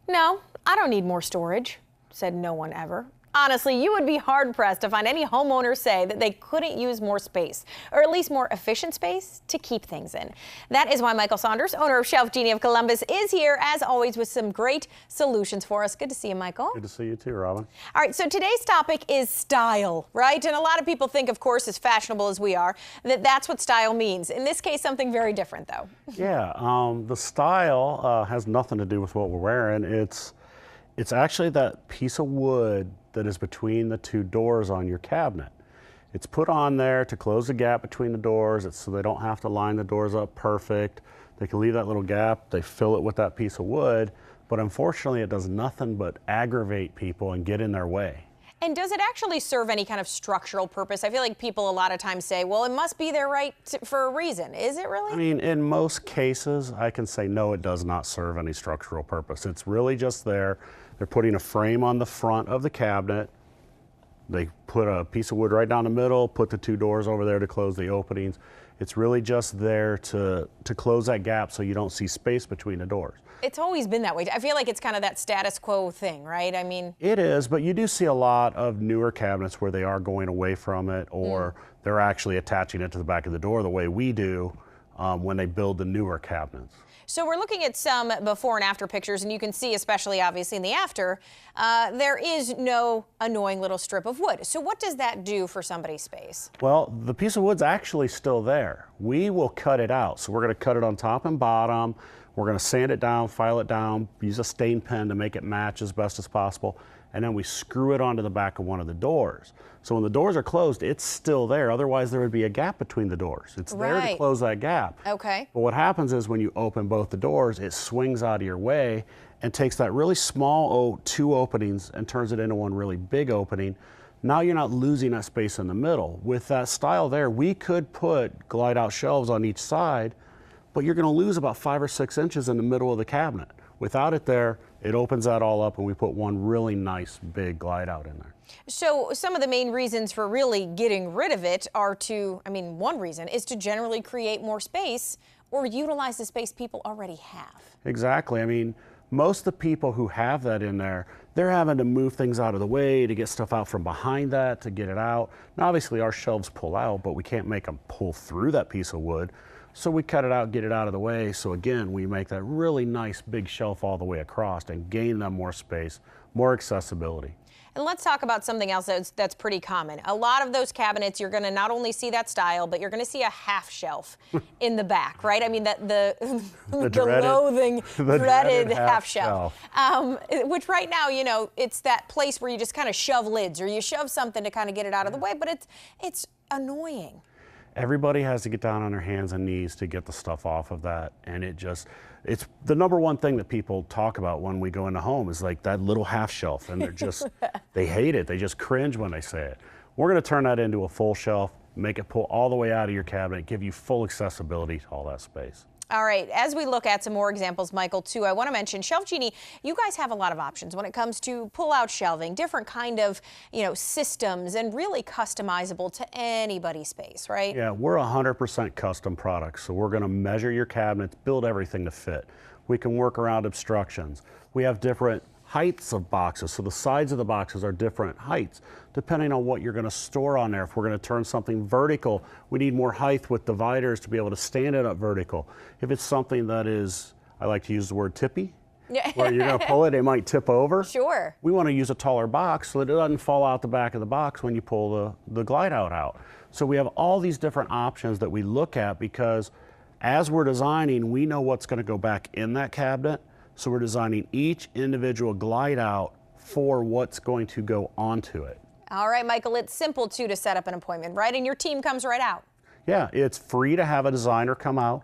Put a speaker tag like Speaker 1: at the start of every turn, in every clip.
Speaker 1: No, I don't need more storage, said no one ever. Honestly, you would be hard-pressed to find any homeowners say that they couldn't use more space, or at least more efficient space, to keep things in. That is why Michael Saunders, owner of Shelfgenie of Columbus, is here, as always, with some great solutions for us. Good to see you, Michael.
Speaker 2: Good to see you too, Robin.
Speaker 1: All right, so today's topic is style, right? And a lot of people think, of course, as fashionable as we are, that that's what style means. In this case, something very different, though.
Speaker 2: Yeah, the style has nothing to do with what we're wearing. It's actually that piece of wood that is between the two doors on your cabinet. It's put on there to close the gap between the doors. It's so they don't have to line the doors up perfect. They can leave that little gap. They fill it with that piece of wood, but unfortunately it does nothing but aggravate people and get in their way.
Speaker 1: And does it actually serve any kind of structural purpose? I feel like people a lot of times say, well, it must be there for a reason. Is it really?
Speaker 2: I mean, in most cases, I can say no, it does not serve any structural purpose. It's really just there. They're putting a frame on the front of the cabinet. They put a piece of wood right down the middle, put the two doors over there to close the openings. It's really just there to close that gap so you don't see space between the doors.
Speaker 1: It's always been that way. I feel like it's kind of that status quo thing, right? I mean,
Speaker 2: it is, but you do see a lot of newer cabinets where they are going away from it, or they're actually attaching it to the back of the door the way we do when they build the newer cabinets.
Speaker 1: So we're looking at some before and after pictures, and you can see, especially obviously in the after, there is no annoying little strip of wood. So what does that do for somebody's space?
Speaker 2: Well, the piece of wood's actually still there. We will cut it out. So we're going to cut it on top and bottom. We're going to sand it down, file it down, use a stain pen to make it match as best as possible, and then we screw it onto the back of one of the doors. So when the doors are closed, it's still there. Otherwise, there would be a gap between the doors. It's there to close that gap.
Speaker 1: Okay.
Speaker 2: But what happens is when you open both the doors, it swings out of your way and takes that really small two openings and turns it into one really big opening. Now you're not losing that space in the middle. With that style there, we could put glide out shelves on each side, but you're going to lose about 5 or 6 inches in the middle of the cabinet. Without it there, it opens that all up and we put one really nice big glide out in there.
Speaker 1: So some of the main reasons for really getting rid of it are one reason is to generally create more space or utilize the space people already have.
Speaker 2: Exactly. I mean, most of the people who have that in there, they're having to move things out of the way to get stuff out from behind that to get it out. Now, obviously our shelves pull out, but we can't make them pull through that piece of wood. So we cut it out, get it out of the way. So again, we make that really nice big shelf all the way across and gain them more space, more accessibility.
Speaker 1: And let's talk about something else that's pretty common. A lot of those cabinets, you're going to not only see that style, but you're going to see a half shelf in the back, right? I mean, the dreaded half shelf. Which right now, you know, it's that place where you just kind of shove lids or you shove something to kind of get it out of the way, but it's annoying.
Speaker 2: Everybody has to get down on their hands and knees to get the stuff off of that. And it's the number one thing that people talk about when we go into home is like that little half shelf. And they're just, they hate it. They just cringe when they say it. We're going to turn that into a full shelf, make it pull all the way out of your cabinet, give you full accessibility to all that space.
Speaker 1: All right, as we look at some more examples, Michael, too, I want to mention Shelfgenie, you guys have a lot of options when it comes to pull-out shelving, different kind of, systems, and really customizable to anybody's space, right?
Speaker 2: Yeah, we're 100% custom products, so we're going to measure your cabinets, build everything to fit. We can work around obstructions. We have different heights of boxes, so the sides of the boxes are different heights depending on what you're going to store on there. If we're going to turn something vertical, we need more height with dividers to be able to stand it up vertical. If it's something that is, I like to use the word tippy, where you're going to pull it, it might tip over.
Speaker 1: Sure.
Speaker 2: We want to use a taller box so that it doesn't fall out the back of the box when you pull the glide out. So we have all these different options that we look at because as we're designing, we know what's going to go back in that cabinet. So we're designing each individual glide out for what's going to go onto it.
Speaker 1: All right, Michael, it's simple, too, to set up an appointment, right? And your team comes right out.
Speaker 2: Yeah, it's free to have a designer come out,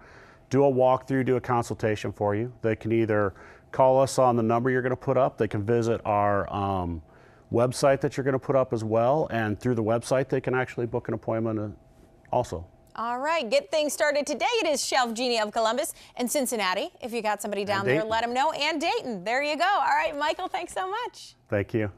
Speaker 2: do a walkthrough, do a consultation for you. They can either call us on the number you're going to put up. They can visit our website that you're going to put up as well. And through the website, they can actually book an appointment also.
Speaker 1: All right, get things started today. It is Shelfgenie of Columbus and Cincinnati. If you got somebody down there, let them know. And Dayton. There you go. All right, Michael, thanks so much.
Speaker 2: Thank you.